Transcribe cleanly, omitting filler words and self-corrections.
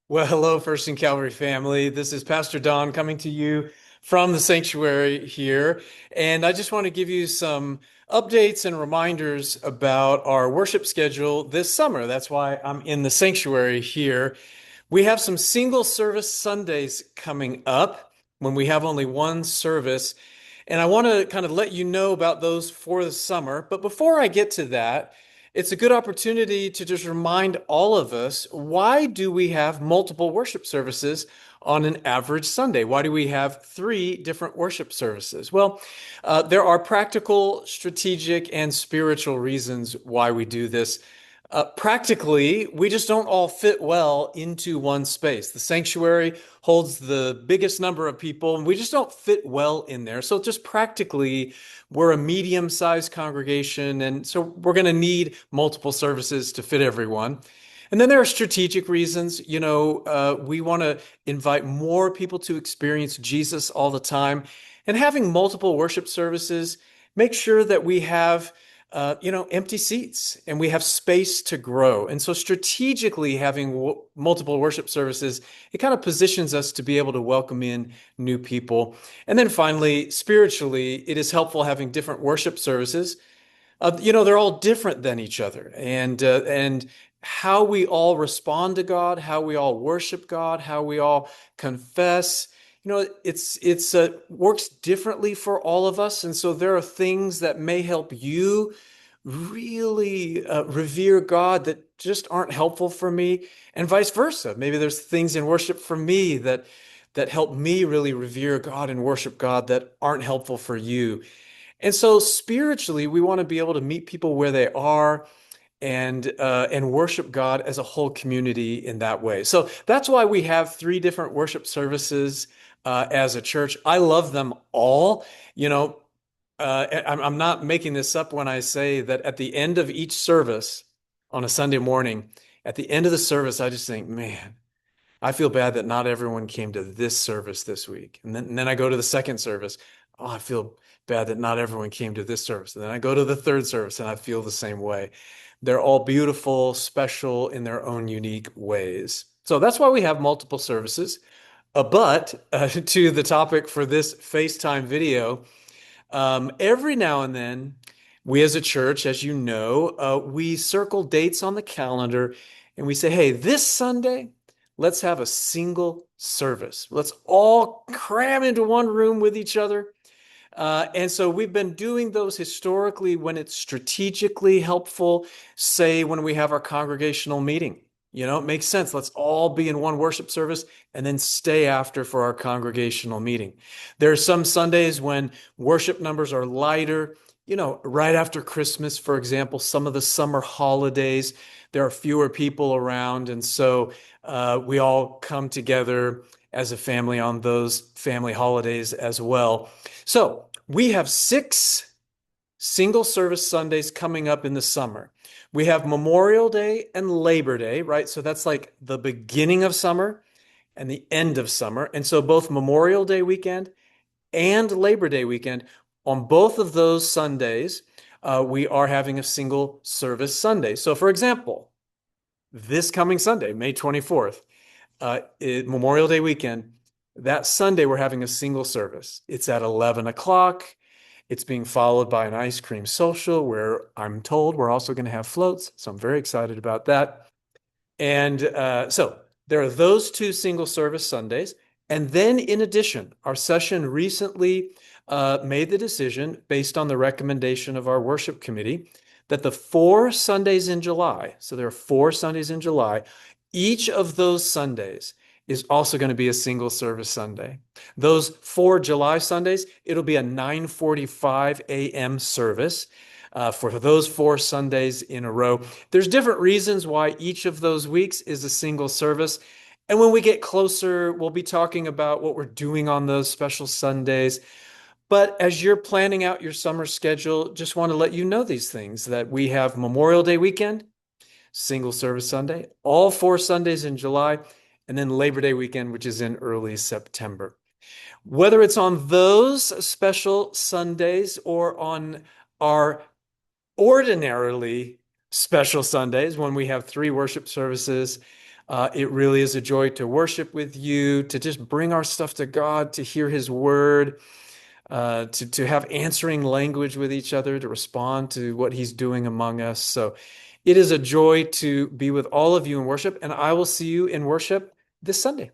Well, hello, First and Calvary family. This is Pastor Don coming to you from the sanctuary here. And I just want to give you some updates and reminders about our worship schedule this summer. That's why I'm in the sanctuary here. We have some single service Sundays coming up when we have only one service. And I want to kind of let you know about those for the summer. But before I get to that, it's a good opportunity to just remind all of us, why do we have multiple worship services on an average Sunday? Why do we have three different worship services? Well, there are practical, strategic, and spiritual reasons why we do this. Practically, we just don't all fit well into one space. The sanctuary holds the biggest number of people, and we just don't fit well in there. So, just practically, we're a medium-sized congregation, and so we're going to need multiple services to fit everyone. And then there are strategic reasons. We want to invite more people to experience Jesus all the time, and having multiple worship services, make sure that we have empty seats and we have space to grow. And so strategically having multiple worship services, it kind of positions us to be able to welcome in new people. And then finally, spiritually, it is helpful having different worship services. They're all different than each other. And how we all respond to God, how we all worship God, how we all confess, it's works differently for all of us. And so there are things that may help you really revere God that just aren't helpful for me, and vice versa. Maybe there's things in worship for me that help me really revere God and worship God that aren't helpful for you. And so spiritually, we want to be able to meet people where they are and worship God as a whole community in that way. So that's why we have three different worship services as a church. I love them all. I'm not making this up when I say that at the end of each service on a Sunday morning, at the end of the service, I just think, man, I feel bad that not everyone came to this service this week. And then I go to the second service. Oh, I feel bad that not everyone came to this service. And then I go to the third service and I feel the same way. They're all beautiful, special in their own unique ways. So that's why we have multiple services. But to the topic for this FaceTime video, every now and then, we as a church, as you know, we circle dates on the calendar and we say, hey, this Sunday, let's have a single service. Let's all cram into one room with each other. And so we've been doing those historically when it's strategically helpful, say when we have our congregational meeting. It makes sense. Let's all be in one worship service and then stay after for our congregational meeting. There are some Sundays when worship numbers are lighter, right after Christmas, for example, some of the summer holidays, there are fewer people around. And so we all come together as a family on those family holidays as well. So we have 6 single service Sundays coming up in the summer. We have Memorial Day and Labor Day, right? So that's like the beginning of summer and the end of summer. And so both Memorial Day weekend and Labor Day weekend, on both of those Sundays, we are having a single service Sunday. So for example, this coming Sunday, May 24th, Memorial Day weekend, that Sunday we're having a single service. It's at 11 o'clock. It's being followed by an ice cream social where I'm told we're also going to have floats. So I'm very excited about that. And so there are those 2 single service Sundays. And then in addition, our session recently made the decision based on the recommendation of our worship committee that the 4 Sundays in July, so there are 4 Sundays in July, each of those Sundays is also going to be a single service Sunday. Those 4 July Sundays, it'll be a 9:45 a.m. service for those 4 Sundays in a row. There's different reasons why each of those weeks is a single service. And when we get closer, we'll be talking about what we're doing on those special Sundays. But as you're planning out your summer schedule, just want to let you know these things, that we have Memorial Day weekend, single service Sunday, all 4 Sundays in July, and then Labor Day weekend, which is in early September. Whether it's on those special Sundays or on our ordinarily special Sundays when we have 3 worship services, It really is a joy to worship with you, to just bring our stuff to God, to hear His word, to have answering language with each other, to respond to what He's doing among us. So it is a joy to be with all of you in worship, and I will see you in worship this Sunday.